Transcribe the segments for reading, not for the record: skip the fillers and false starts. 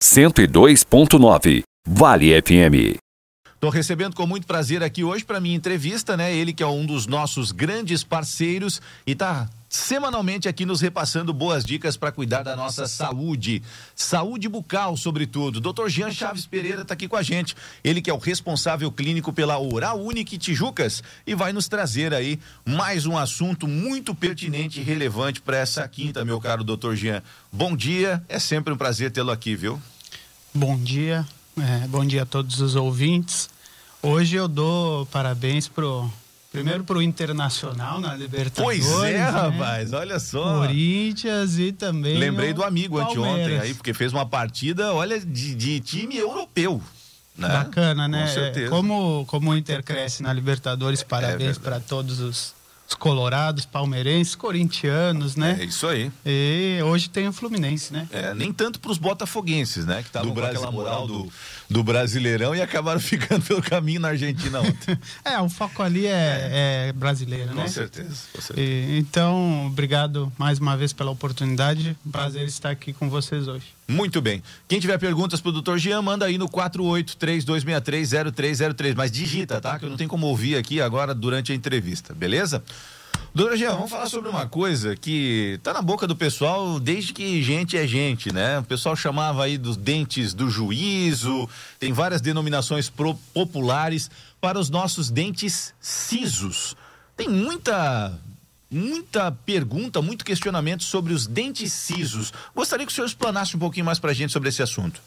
102.9 Vale FM. Estou recebendo com muito prazer aqui hoje para minha entrevista, né? Ele que é um dos nossos grandes parceiros e está semanalmente aqui nos repassando boas dicas para cuidar da nossa saúde bucal, sobretudo. Dr. Jean Chaves Pereira está aqui com a gente. Ele que é o responsável clínico pela Oral Unique Tijucas e vai nos trazer aí mais um assunto muito pertinente e relevante para essa quinta, meu caro Dr. Jean. Bom dia, é sempre um prazer tê-lo aqui, viu? Bom dia. Bom dia a todos os ouvintes. Hoje eu dou parabéns primeiro pro Internacional na Libertadores. Pois é, né? rapaz, olha só. Corinthians e também lembrei do amigo Palmeiras. anteontem aí, porque fez uma partida, olha, de time europeu. Né? Bacana, né? Com certeza. Como o Inter cresce na Libertadores, parabéns para todos os colorados, palmeirenses, corintianos, né? É isso aí. E hoje tem o Fluminense, né? Nem tanto para os botafoguenses, né? Que estavam com aquela moral do Brasileirão e acabaram ficando pelo caminho na Argentina ontem. O foco ali é brasileiro, né? Com certeza. Então, obrigado mais uma vez pela oportunidade. Prazer estar aqui com vocês hoje. Muito bem. Quem tiver perguntas pro Dr. Jean, manda aí no 4832630303, mas digita, tá? Que eu não tenho como ouvir aqui agora durante a entrevista, beleza? Dr. Jean, vamos falar sobre uma coisa que tá na boca do pessoal desde que gente é gente, né? O pessoal chamava aí dos dentes do juízo, tem várias denominações populares para os nossos dentes cisos. Tem muita pergunta, muito questionamento sobre os dentes cisos. Gostaria que o senhor explanasse um pouquinho mais pra gente sobre esse assunto.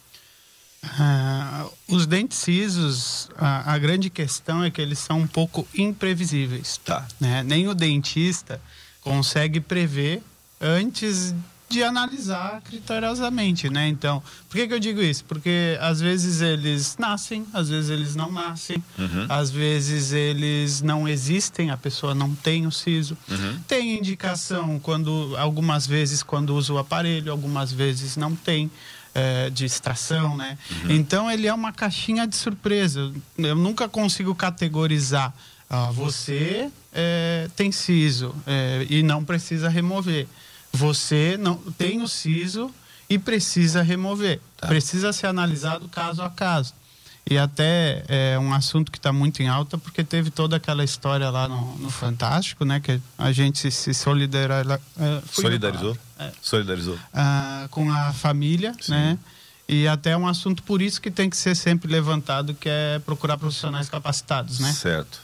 Os dentes cisos, a grande questão é que eles são um pouco imprevisíveis. Tá. Né? Nem o dentista consegue prever antes de analisar criteriosamente, né? Então, por que eu digo isso? Porque às vezes eles nascem, às vezes eles não nascem, às vezes eles não existem, a pessoa não tem o siso. Tem indicação algumas vezes quando usa o aparelho, algumas vezes não tem. De extração, né? Então ele é uma caixinha de surpresa. Eu nunca consigo categorizar. Você tem siso e não precisa remover. Você não tem o siso e precisa remover. Tá. Precisa ser analisado caso a caso. E até é um assunto que está muito em alta, porque teve toda aquela história lá no Fantástico, né? Que a gente se solidarizou com a família, sim, né? E até é um assunto por isso que tem que ser sempre levantado, que é procurar profissionais capacitados, né? Certo.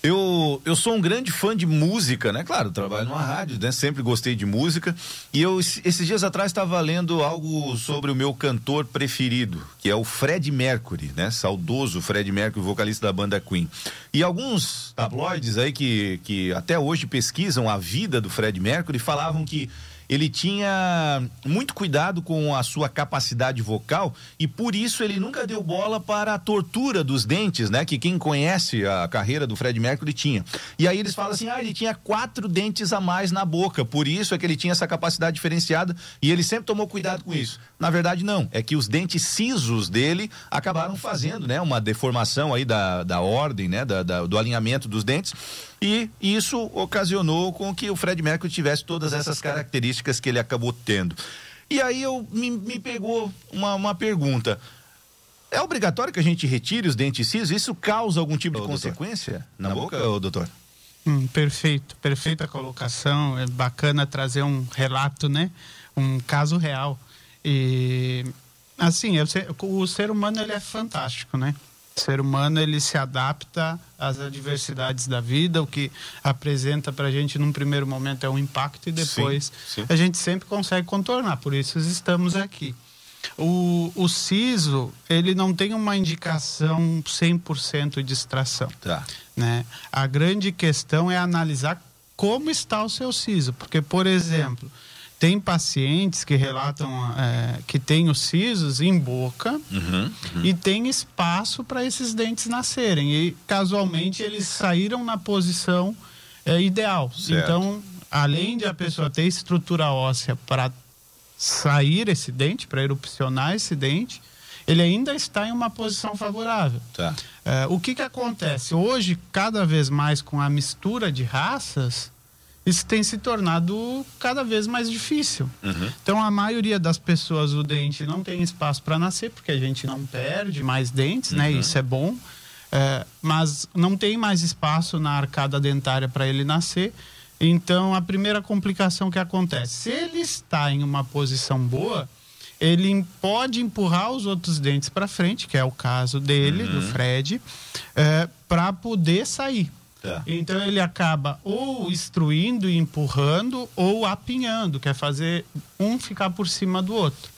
Eu sou um grande fã de música, né? Claro, trabalho numa rádio, né? Sempre gostei de música. E esses dias atrás estava lendo algo sobre o meu cantor preferido, que é o Freddie Mercury, né? Saudoso Freddie Mercury, vocalista da banda Queen. E alguns tabloides aí que até hoje pesquisam a vida do Freddie Mercury falavam que ele tinha muito cuidado com a sua capacidade vocal e por isso ele nunca deu bola para a tortura dos dentes, né? Que quem conhece a carreira do Freddie Mercury tinha. E aí eles falam assim, ele tinha 4 dentes a mais na boca, por isso é que ele tinha essa capacidade diferenciada e ele sempre tomou cuidado com isso. Na verdade não, é que os dentes cisos dele acabaram fazendo, né? Uma deformação aí da ordem, né? Do alinhamento dos dentes. E isso ocasionou com que o Freddie Mercury tivesse todas essas características que ele acabou tendo. E aí me pegou uma pergunta. É obrigatório que a gente retire os dentes cisos? Isso causa algum tipo de consequência na boca, doutor? Perfeita colocação. É bacana trazer um relato, né? Um caso real. E assim, o ser humano ele é fantástico, né? O ser humano ele se adapta às adversidades da vida, o que apresenta para a gente num primeiro momento é um impacto e depois sim. A gente sempre consegue contornar, por isso estamos aqui. O siso, ele não tem uma indicação 100% de extração. Tá. Né? A grande questão é analisar como está o seu siso, porque, por exemplo, tem pacientes que relatam que tem os sisos em boca e tem espaço para esses dentes nascerem. E, casualmente, eles saíram na posição ideal. Certo. Então, além de a pessoa ter estrutura óssea para sair esse dente, para erupcionar esse dente, ele ainda está em uma posição favorável. Tá. O que acontece? Hoje, cada vez mais com a mistura de raças, isso tem se tornado cada vez mais difícil. Então, a maioria das pessoas, o dente não tem espaço para nascer, porque a gente não perde mais dentes, né? Isso é bom. Mas não tem mais espaço na arcada dentária para ele nascer. Então, a primeira complicação que acontece, se ele está em uma posição boa, ele pode empurrar os outros dentes para frente, que é o caso dele, do Fred, para poder sair. Então, ele acaba ou instruindo e empurrando ou apinhando, que é fazer um ficar por cima do outro.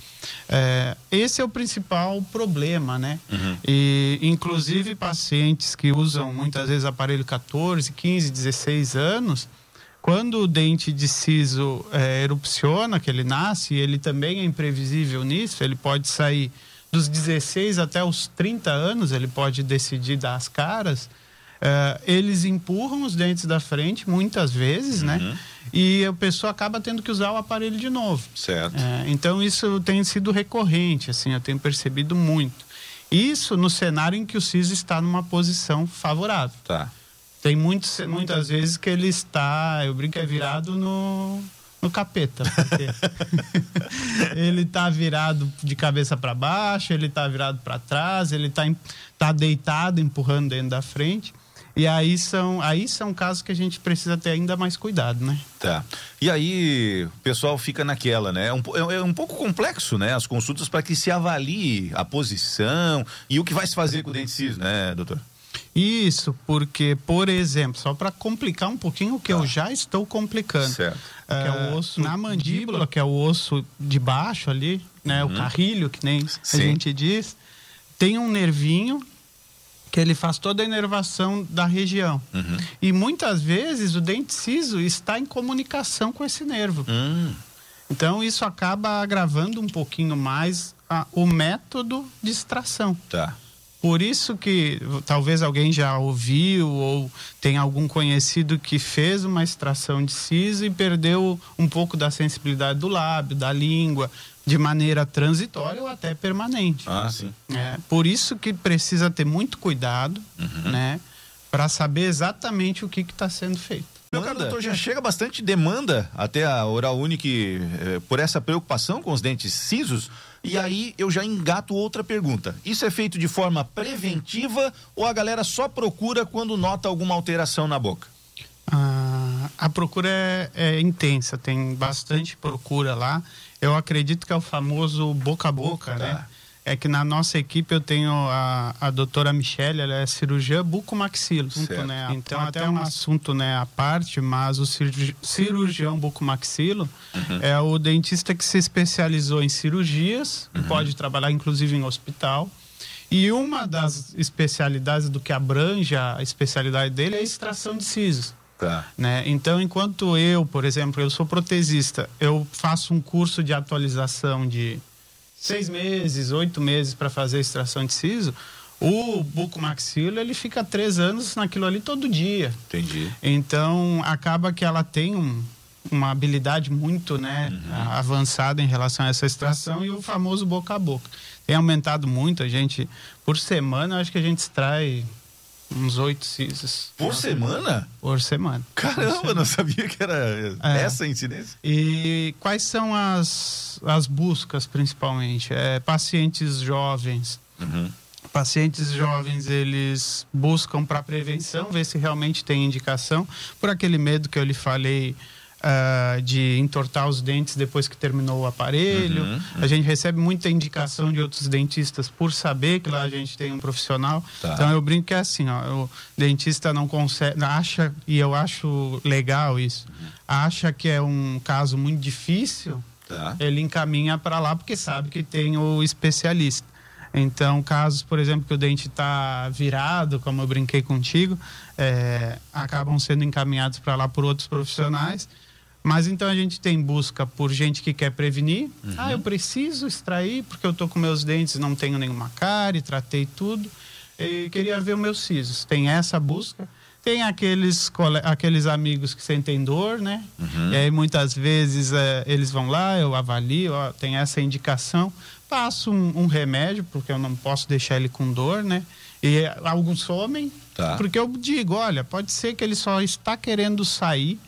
Esse é o principal problema, né? E, inclusive, pacientes que usam muitas vezes aparelho 14, 15, 16 anos, quando o dente de siso erupciona, que ele nasce, ele também é imprevisível nisso, ele pode sair dos 16 até os 30 anos, ele pode decidir dar as caras. Eles empurram os dentes da frente muitas vezes, né? E a pessoa acaba tendo que usar o aparelho de novo. Certo. Então isso tem sido recorrente, assim, eu tenho percebido muito. Isso no cenário em que o siso está numa posição favorável. Tá. Tem muitas vezes que ele está, eu brinco, virado no capeta. Porque ele está virado de cabeça para baixo, ele está virado para trás, ele tá deitado, empurrando dentro da frente. E aí são casos que a gente precisa ter ainda mais cuidado, né? Tá. E aí o pessoal fica naquela, né? É um pouco complexo, né? As consultas para que se avalie a posição e o que vai se fazer com o dente ciso, né, doutor? Isso, porque, por exemplo, só para complicar um pouquinho o que eu já estou complicando. Certo. Que é o osso na mandíbula, que é o osso de baixo ali, né? O carrilho, que nem a gente diz. Tem um nervinho que ele faz toda a inervação da região. E muitas vezes o dente ciso está em comunicação com esse nervo. Então isso acaba agravando um pouquinho mais o método de extração. Tá. Por isso que talvez alguém já ouviu ou tem algum conhecido que fez uma extração de siso e perdeu um pouco da sensibilidade do lábio, da língua, de maneira transitória ou até permanente. Sim. Por isso que precisa ter muito cuidado, né, para saber exatamente o que está sendo feito. Meu caro doutor, já chega bastante demanda até a Oral Unique por essa preocupação com os dentes cisos. E aí eu já engato outra pergunta. Isso é feito de forma preventiva ou a galera só procura quando nota alguma alteração na boca? A procura é intensa, tem bastante procura lá. Eu acredito que é o famoso boca a boca, né? É que na nossa equipe eu tenho a doutora Michele, ela é cirurgiã bucomaxilo, né? Então até um assunto, né, à parte, mas o cirurgião bucomaxilo é o dentista que se especializou em cirurgias, pode trabalhar inclusive em hospital. E uma das especialidades do que abrange a especialidade dele é a extração de sisos. Tá. Né? Então, enquanto eu, por exemplo, eu sou protesista, eu faço um curso de atualização de 6 meses, 8 meses para fazer a extração de siso, o bucomaxilo, ele fica 3 anos naquilo ali todo dia. Entendi. Então, acaba que ela tem uma habilidade muito, né, avançada em relação a essa extração e o famoso boca a boca. Tem aumentado muito, a gente, por semana, acho que a gente extrai uns 8 sisos. Por semana? Por semana. Caramba, não sabia que era essa a incidência. E quais são as buscas, principalmente? Pacientes jovens. Pacientes jovens, eles buscam para prevenção, ver se realmente tem indicação, por aquele medo que eu lhe falei, de entortar os dentes depois que terminou o aparelho. A gente recebe muita indicação de outros dentistas por saber que lá a gente tem um profissional. Então eu brinco que é assim, o dentista não consegue, acha, e eu acho legal isso, acha que é um caso muito difícil, ele encaminha para lá porque sabe que tem o especialista. Então, casos, por exemplo, que o dente está virado, como eu brinquei contigo, acabam sendo encaminhados para lá por outros profissionais. Mas então a gente tem busca por gente que quer prevenir. Eu preciso extrair porque eu estou com meus dentes, não tenho nenhuma cárie, tratei tudo. E queria ver os meus sisos. Tem essa busca. Tem aqueles amigos que sentem dor, né? E aí muitas vezes eles vão lá, eu avalio, tem essa indicação. Passo um remédio, porque eu não posso deixar ele com dor, né? E alguns somem, porque eu digo, olha, pode ser que ele só está querendo sair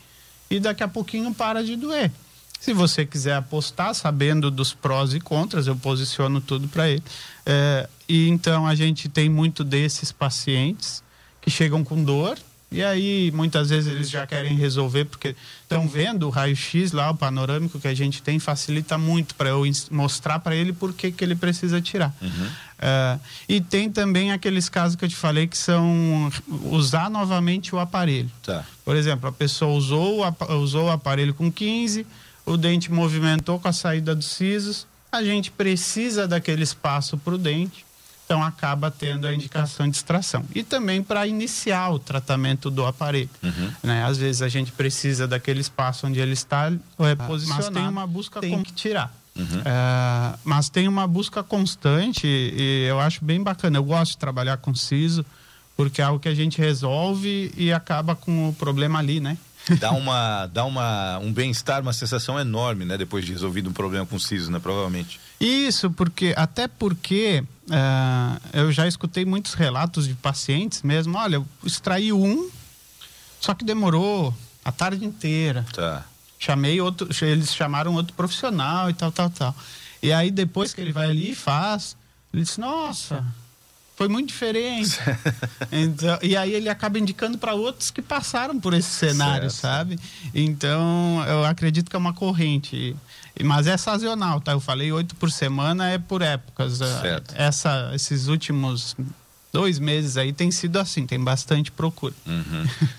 e daqui a pouquinho para de doer. Se você quiser apostar, sabendo dos prós e contras, eu posiciono tudo para ele. E então a gente tem muito desses pacientes que chegam com dor, e aí muitas vezes eles já querem resolver, porque estão vendo o raio-x lá, o panorâmico que a gente tem, facilita muito para eu mostrar para ele por que ele precisa tirar. E tem também aqueles casos que eu te falei que são usar novamente o aparelho. Tá. Por exemplo, a pessoa usou o aparelho com 15, o dente movimentou com a saída dos sisos, a gente precisa daquele espaço para o dente, então acaba tendo a indicação de extração. E também para iniciar o tratamento do aparelho. Né? Às vezes a gente precisa daquele espaço onde ele está posicionado, mas tem uma busca que tirar. Mas tem uma busca constante e eu acho bem bacana. Eu gosto de trabalhar com siso, porque é algo que a gente resolve e acaba com o problema ali, né? Dá um bem-estar, uma sensação enorme, né? Depois de resolvido um problema com o siso, né? Provavelmente. Isso, porque eu já escutei muitos relatos de pacientes mesmo. Olha, eu extraí só que demorou a tarde inteira. Tá. Eles chamaram outro profissional e tal. E aí depois que ele vai ali e faz, ele disse, nossa, foi muito diferente. Então, e aí ele acaba indicando para outros que passaram por esse cenário, sabe? Então, eu acredito que é uma corrente. Mas é sazonal, tá? Eu falei 8 por semana, é por épocas. Certo. Esses últimos 2 meses aí tem sido assim, tem bastante procura.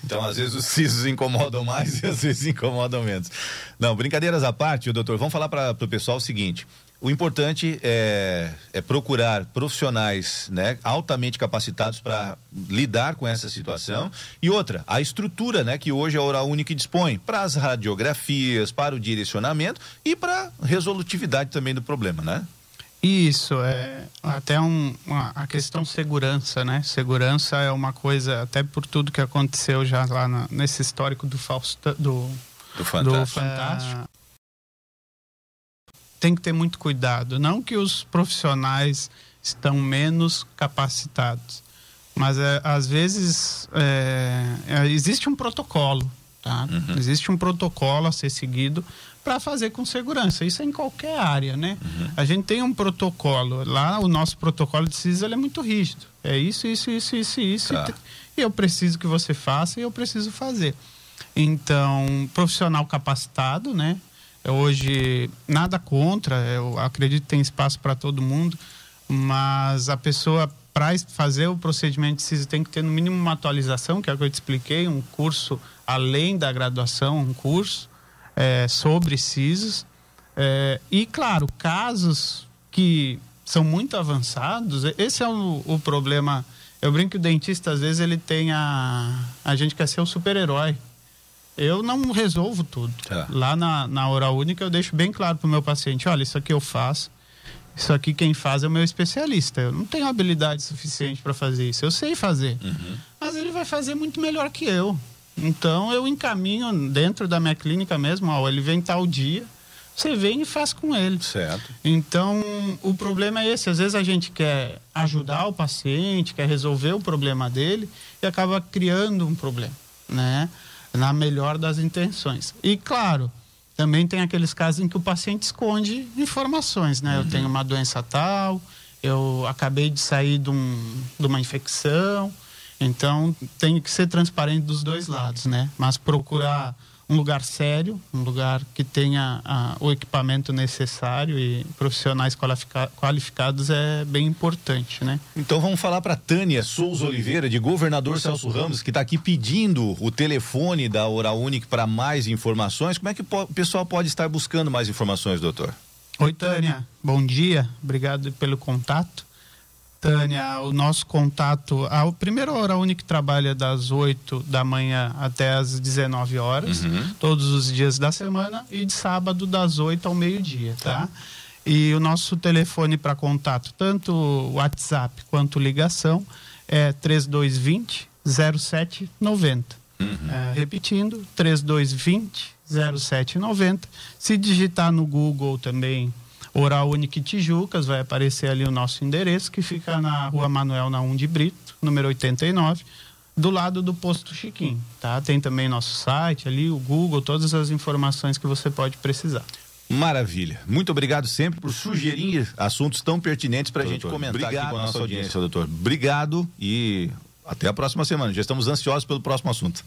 Então, às vezes os sisos incomodam mais e às vezes incomodam menos. Não, brincadeiras à parte, doutor, vamos falar para o pessoal o seguinte: o importante é procurar profissionais, né, altamente capacitados para lidar com essa situação. E outra, a estrutura, né, que hoje a Oral Unique dispõe para as radiografias, para o direcionamento e para a resolutividade também do problema, né? Isso, até a questão segurança, né? Segurança é uma coisa, até por tudo que aconteceu já lá nesse histórico do Fantástico. Tem que ter muito cuidado. Não que os profissionais estão menos capacitados, mas às vezes existe um protocolo, tá? Existe um protocolo a ser seguido para fazer com segurança. Isso é em qualquer área, né? A gente tem um protocolo. Lá o nosso protocolo de CISO é muito rígido. É isso. Tá. E eu preciso que você faça e eu preciso fazer. Então, profissional capacitado, né? Hoje, nada contra, eu acredito que tem espaço para todo mundo, mas a pessoa, para fazer o procedimento de CISO, tem que ter no mínimo uma atualização, que é o que eu te expliquei, um curso além da graduação, um curso sobre CISOs. E, claro, casos que são muito avançados, esse é o problema. Eu brinco que o dentista, às vezes, ele tem a gente quer ser o super-herói. Eu não resolvo tudo. Tá. Lá na Oral Unique eu deixo bem claro para o meu paciente, olha, isso aqui eu faço, isso aqui quem faz é o meu especialista. Eu não tenho habilidade suficiente para fazer isso. Eu sei fazer, mas ele vai fazer muito melhor que eu. Então eu encaminho dentro da minha clínica mesmo, ele vem tal dia, você vem e faz com ele. Certo. Então o problema é esse, às vezes a gente quer ajudar o paciente, quer resolver o problema dele e acaba criando um problema, né? Na melhor das intenções. E, claro, também tem aqueles casos em que o paciente esconde informações, né? Eu tenho uma doença tal, eu acabei de sair de uma infecção, então tem que ser transparente dos dois lados, né? Mas procurar um lugar sério, um lugar que tenha o equipamento necessário e profissionais qualificados é bem importante, né? Então vamos falar para Tânia Souza Oliveira, de Governador Celso Ramos, que está aqui pedindo o telefone da Oral Unique para mais informações. Como é que o pessoal pode estar buscando mais informações, doutor? Oi, Tânia. Bom dia. Obrigado pelo contato. Tânia, o nosso contato, a primeira Oral Unique trabalha das 8 da manhã até as 19 horas, todos os dias da semana, e de sábado das 8 ao meio-dia, tá? E o nosso telefone para contato, tanto WhatsApp quanto ligação, é 3220-0790. Repetindo, 3220-0790. Se digitar no Google também, Oral Unique Tijucas, vai aparecer ali o nosso endereço, que fica na Rua Manuel Naum de Brito, número 89. do lado do Posto Chiquinho, tá? Tem também nosso site ali, o Google, todas as informações que você pode precisar. Maravilha. Muito obrigado sempre por sugerir assuntos tão pertinentes para a gente comentar aqui com a nossa audiência, doutor. Obrigado e até a próxima semana. Já estamos ansiosos pelo próximo assunto.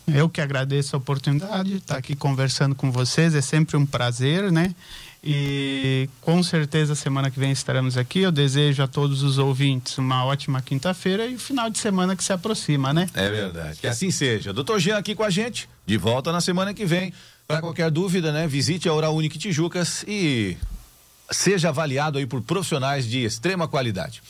Eu que agradeço a oportunidade de estar aqui conversando com vocês. É sempre um prazer, né? E com certeza semana que vem estaremos aqui. Eu desejo a todos os ouvintes uma ótima quinta-feira e o final de semana que se aproxima, né? É verdade. Que assim seja. Doutor Jean aqui com a gente, de volta na semana que vem. Para qualquer dúvida, né? Visite a Oral Unique Tijucas e seja avaliado aí por profissionais de extrema qualidade.